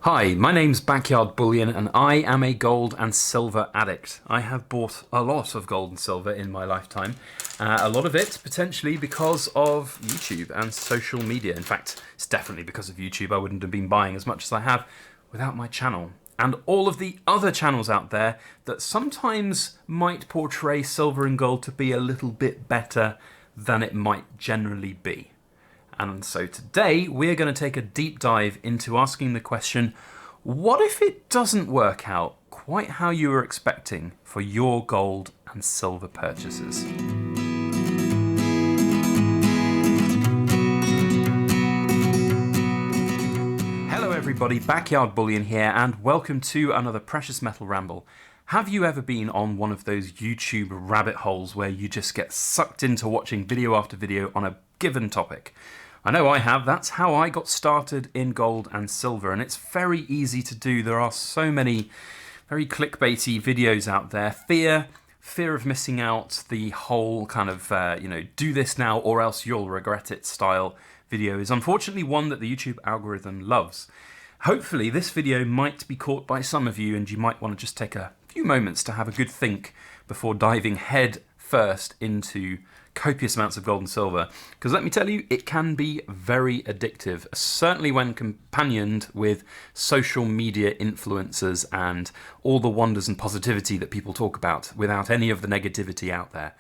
Hi, my name's Backyard Bullion and I am a gold and silver addict. I have bought a lot of gold and silver in my lifetime. A lot of it potentially because of YouTube and social media. In fact, it's definitely because of YouTube. I wouldn't have been buying as much as I have without my channel. And all of the other channels out there that sometimes might portray silver and gold to be a little bit better than it might generally be. And so today we're going to take a deep dive into asking the question, what if it doesn't work out quite how you were expecting for your gold and silver purchases? Hello everybody, Backyard Bullion here, and welcome to another Precious Metal Ramble. Have you ever been on one of those YouTube rabbit holes where you just get sucked into watching video after video on a given topic? I know I have. That's how I got started in gold and silver, and it's very easy to do. There are so many very clickbaity videos out there. Fear of missing out, the whole kind of, do this now or else you'll regret it style video is unfortunately one that the YouTube algorithm loves. Hopefully this video might be caught by some of you and you might want to just take a few moments to have a good think before diving head first into copious amounts of gold and silver, because let me tell you, it can be very addictive, certainly when companioned with social media influencers and all the wonders and positivity that people talk about without any of the negativity out there.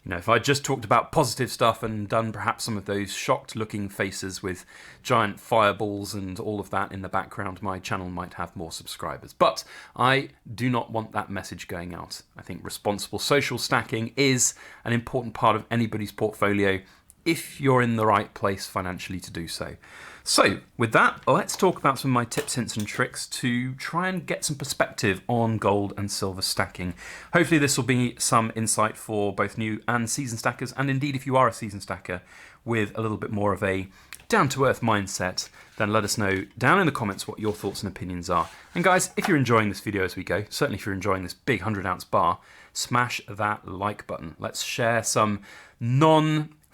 You know, if I just talked about positive stuff and done perhaps some of those shocked looking faces with giant fireballs and all of that in the background, my channel might have more subscribers. But I do not want that message going out. I think responsible social stacking is an important part of anybody's portfolio if you're in the right place financially to do so. So with that, let's talk about some of my tips, hints and tricks to try and get some perspective on gold and silver stacking. Hopefully this will be some insight for both new and seasoned stackers, and indeed if you are a seasoned stacker with a little bit more of a down-to-earth mindset, then let us know down in the comments what your thoughts and opinions are. And guys, if you're enjoying this video as we go, certainly if you're enjoying this big 100-ounce bar, smash that like button. Let's share some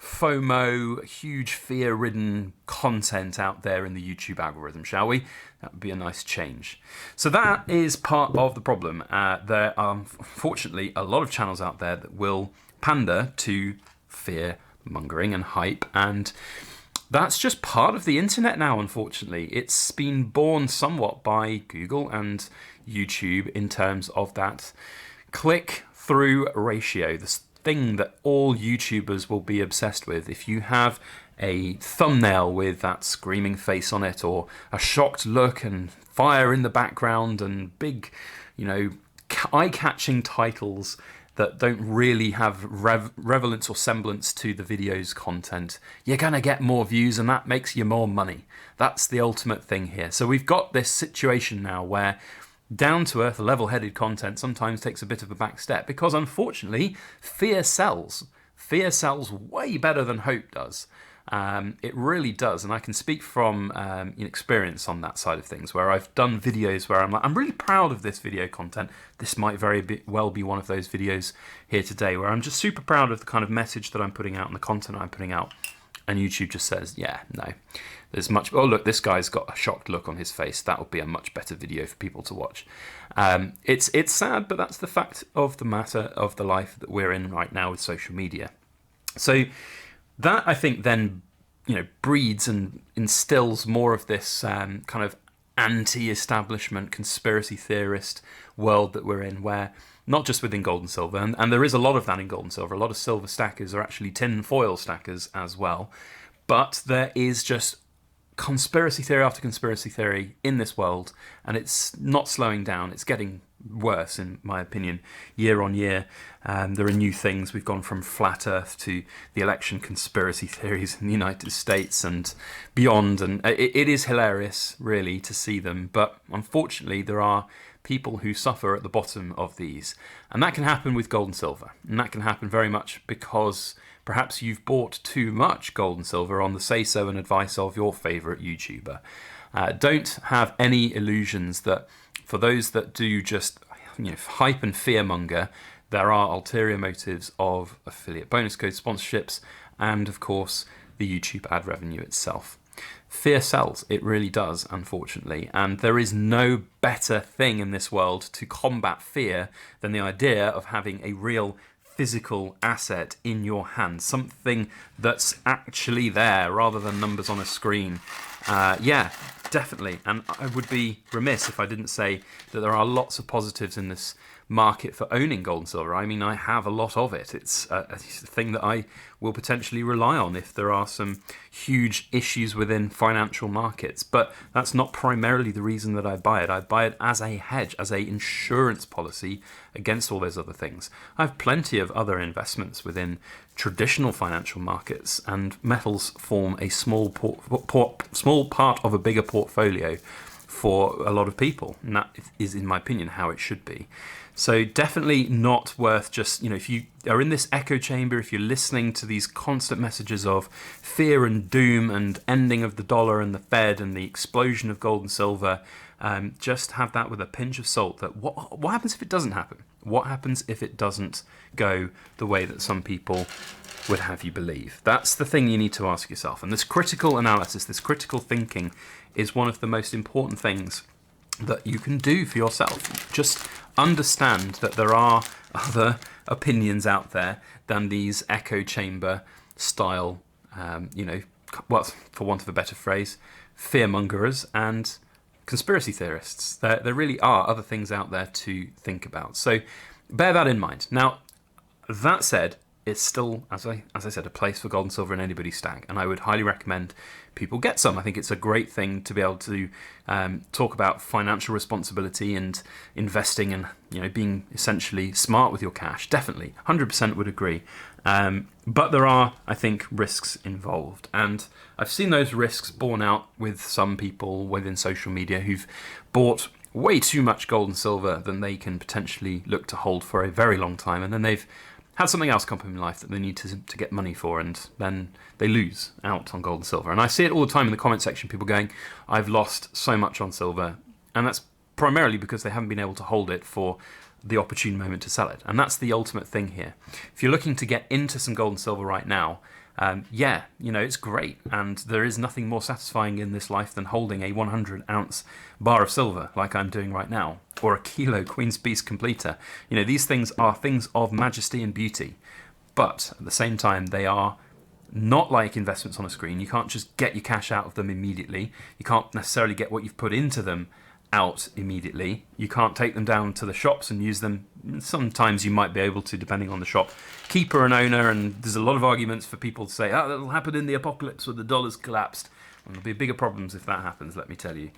FOMO, huge fear-ridden content out there in the YouTube algorithm, shall we? That would be a nice change. So that is part of the problem. There are unfortunately a lot of channels out there that will pander to fear-mongering and hype, and that's just part of the internet now, unfortunately. It's been born somewhat by Google and YouTube in terms of that click-through ratio, the thing that all YouTubers will be obsessed with. If you have a thumbnail with that screaming face on it, or a shocked look and fire in the background and big, eye-catching titles that don't really have relevance or semblance to the video's content, you're gonna get more views and that makes you more money. That's the ultimate thing here. So we've got this situation now where down-to-earth, level-headed content sometimes takes a bit of a back step because, unfortunately, fear sells. Fear sells way better than hope does. It really does, and I can speak from experience on that side of things, where I've done videos where I'm like, I'm really proud of this video content. This might very well be one of those videos here today, where I'm just super proud of the kind of message that I'm putting out and the content I'm putting out. And YouTube just says, yeah, no, there's much, oh look, this guy's got a shocked look on his face. That would be a much better video for people to watch. It's sad, but that's the fact of the matter of the life that we're in right now with social media. So that, I think, then, breeds and instills more of this kind of anti-establishment conspiracy theorist world that we're in, where not just within gold and silver, and there is a lot of that in gold and silver. A lot of silver stackers are actually tin foil stackers as well. But there is just conspiracy theory after conspiracy theory in this world, and it's not slowing down. It's getting worse, in my opinion, year on year. There are new things. We've gone from flat Earth to the election conspiracy theories in the United States and beyond, and it is hilarious, really, to see them. But unfortunately, there are people who suffer at the bottom of these, and that can happen with gold and silver, and that can happen very much because perhaps you've bought too much gold and silver on the say-so and advice of your favourite YouTuber. Don't have any illusions that for those that do just hype and fearmonger, there are ulterior motives of affiliate bonus code sponsorships and, of course, the YouTube ad revenue itself. fear sells. It really does, unfortunately. And there is no better thing in this world to combat fear than the idea of having a real physical asset in your hand, something that's actually there rather than numbers on a screen. Yeah, definitely. And I would be remiss if I didn't say that there are lots of positives in this market for owning gold and silver. I mean, I have a lot of it. It's a thing that I will potentially rely on if there are some huge issues within financial markets. But that's not primarily the reason that I buy it. I buy it as a hedge, as a insurance policy against all those other things. I have plenty of other investments within traditional financial markets, and metals form a small part of a bigger portfolio for a lot of people, and that is, in my opinion, how it should be. So definitely not worth just, if you are in this echo chamber, if you're listening to these constant messages of fear and doom and ending of the dollar and the Fed and the explosion of gold and silver, just have that with a pinch of salt. That what happens if it doesn't happen? What happens if it doesn't go the way that some people would have you believe? That's the thing you need to ask yourself. And this critical analysis, this critical thinking, is one of the most important things that you can do for yourself. Just understand that there are other opinions out there than these echo chamber style, for want of a better phrase, fearmongers and conspiracy theorists. There really are other things out there to think about. So bear that in mind. Now, that said, it's still, as I said, a place for gold and silver in anybody's stack, and I would highly recommend people get some. I think it's a great thing to be able to talk about financial responsibility and investing and being essentially smart with your cash. Definitely, 100% would agree. But there are, I think, risks involved, and I've seen those risks borne out with some people within social media who've bought way too much gold and silver than they can potentially look to hold for a very long time, and then they've had something else come up in life that they need to get money for, and then they lose out on gold and silver. And I see it all the time in the comment section, people going, I've lost so much on silver, and that's primarily because they haven't been able to hold it for the opportune moment to sell it. And that's the ultimate thing here. If you're looking to get into some gold and silver right now, it's great, and there is nothing more satisfying in this life than holding a 100-ounce bar of silver like I'm doing right now, or a kilo Queen's Piece completer. These things are things of majesty and beauty, but at the same time, they are not like investments on a screen. You can't just get your cash out of them immediately. You can't necessarily get what you've put into them out immediately. You can't take them down to the shops and use them. Sometimes you might be able to, depending on the shop keeper and owner, and there's a lot of arguments for people to say, that'll happen in the apocalypse when the dollar's collapsed. And there'll be bigger problems if that happens, let me tell you.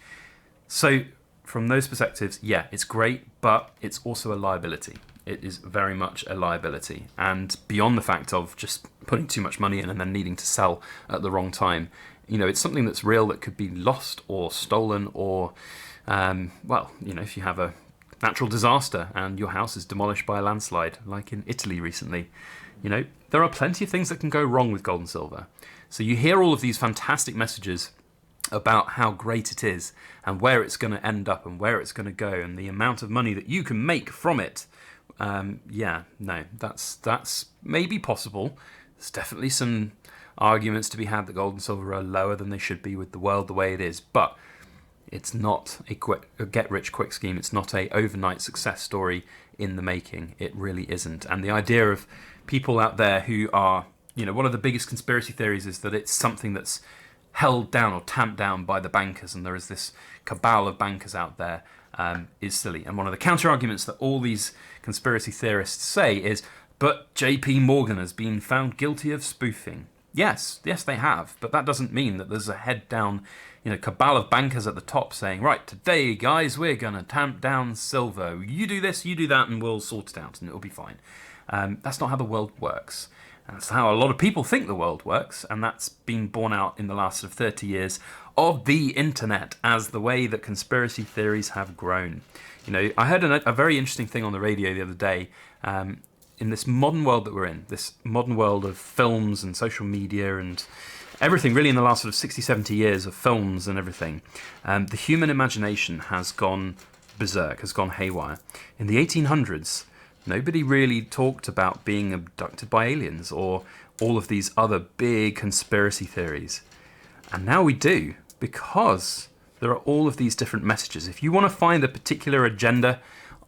So from those perspectives, yeah, it's great, but it's also a liability. It is very much a liability. And beyond the fact of just putting too much money in and then needing to sell at the wrong time, it's something that's real that could be lost or stolen, or if you have a natural disaster and your house is demolished by a landslide, like in Italy recently, there are plenty of things that can go wrong with gold and silver. So you hear all of these fantastic messages about how great it is and where it's going to end up and where it's going to go and the amount of money that you can make from it. That's maybe possible. There's definitely some arguments to be had that gold and silver are lower than they should be with the world the way it is, but it's not a get-rich-quick scheme. It's not a overnight success story in the making. It really isn't. And the idea of people out there who are, one of the biggest conspiracy theories is that it's something that's held down or tamped down by the bankers, and there is this cabal of bankers out there, is silly. And one of the counter-arguments that all these conspiracy theorists say is, but JP Morgan has been found guilty of spoofing. Yes, they have, but that doesn't mean that there's a head-down cabal of bankers at the top saying, right, today, guys, we're going to tamp down silver. You do this, you do that, and we'll sort it out, and it'll be fine. That's not how the world works. And that's how a lot of people think the world works, and that's been borne out in the last 30 years of the internet as the way that conspiracy theories have grown. I heard a very interesting thing on the radio the other day. In this modern world that we're in, this modern world of films and social media and everything really in the last 60, 70 years of films and everything, the human imagination has gone berserk, has gone haywire. In the 1800s, nobody really talked about being abducted by aliens or all of these other big conspiracy theories. And now we do. because there are all of these different messages. If you want to find a particular agenda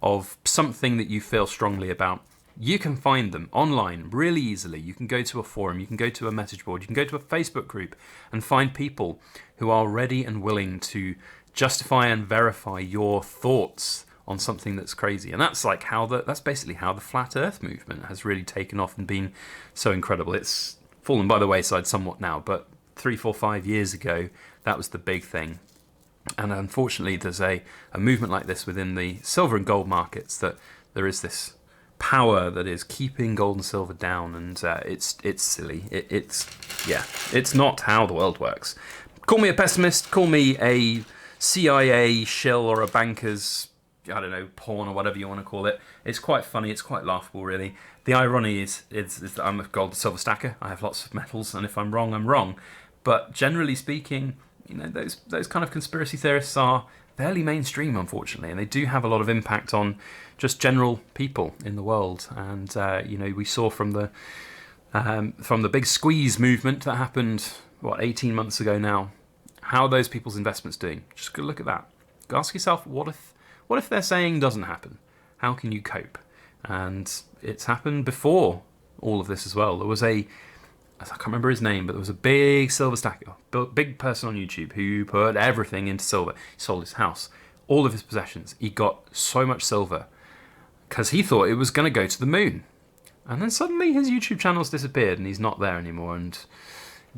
of something that you feel strongly about, you can find them online really easily. You can go to a forum, you can go to a message board, you can go to a Facebook group and find people who are ready and willing to justify and verify your thoughts on something that's crazy. And that's like that's basically how the flat earth movement has really taken off and been so incredible. It's fallen by the wayside somewhat now, but 3, 4, 5 years ago, that was the big thing. And unfortunately, there's a movement like this within the silver and gold markets, that there is this power that is keeping gold and silver down, and it's silly. It's not how the world works. Call me a pessimist, call me a CIA shill or a banker's, I don't know, pawn or whatever you want to call it. It's quite funny, it's quite laughable really. The irony is that I'm a gold and silver stacker. I have lots of metals, and if I'm wrong, I'm wrong. But generally speaking, you know, those kind of conspiracy theorists are fairly mainstream, unfortunately, and they do have a lot of impact on just general people in the world. And you know, we saw from the big squeeze movement that happened 18 months ago now, how are those people's investments doing? Just go look at that. Go ask yourself, what if their saying doesn't happen? How can you cope? And it's happened before all of this as well. There was I can't remember his name, but there was a big silver stacker, big person on YouTube who put everything into silver. He sold his house, all of his possessions. He got so much silver because he thought it was going to go to the moon. And then suddenly his YouTube channel's disappeared and he's not there anymore. And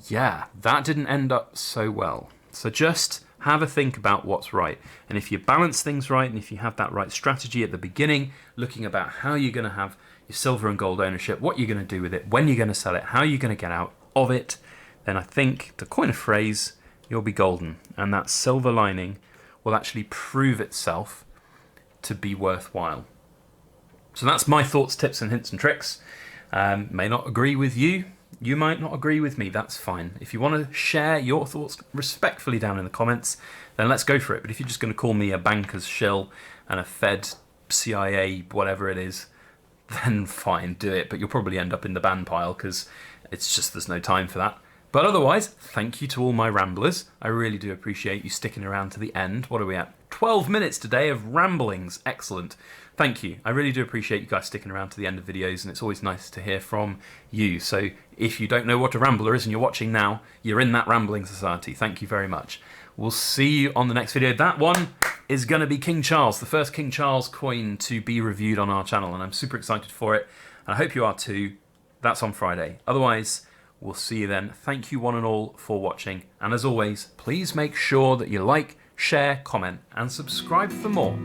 yeah, that didn't end up so well. So just have a think about what's right. And if you balance things right, and if you have that right strategy at the beginning, looking about how you're going to have your silver and gold ownership, what you're going to do with it, when you're going to sell it, how you're going to get out of it, then I think, to coin a phrase, you'll be golden. And that silver lining will actually prove itself to be worthwhile. So that's my thoughts, tips and hints and tricks. May not agree with you. You might not agree with me. That's fine. If you want to share your thoughts respectfully down in the comments, then let's go for it. But if you're just going to call me a banker's shill and a Fed, CIA, whatever it is, then fine, do it. But you'll probably end up in the ban pile because it's just there's no time for that. But otherwise, thank you to all my ramblers. I really do appreciate you sticking around to the end. What are we at? 12 minutes today of ramblings. Excellent. Thank you. I really do appreciate you guys sticking around to the end of videos, and it's always nice to hear from you. So if you don't know what a rambler is and you're watching now, you're in that rambling society. Thank you very much. We'll see you on the next video. That one is going to be King Charles, the first King Charles coin to be reviewed on our channel, and I'm super excited for it. And I hope you are too. That's on Friday. Otherwise, we'll see you then. Thank you one and all for watching. And as always, please make sure that you like, share, comment, and subscribe for more.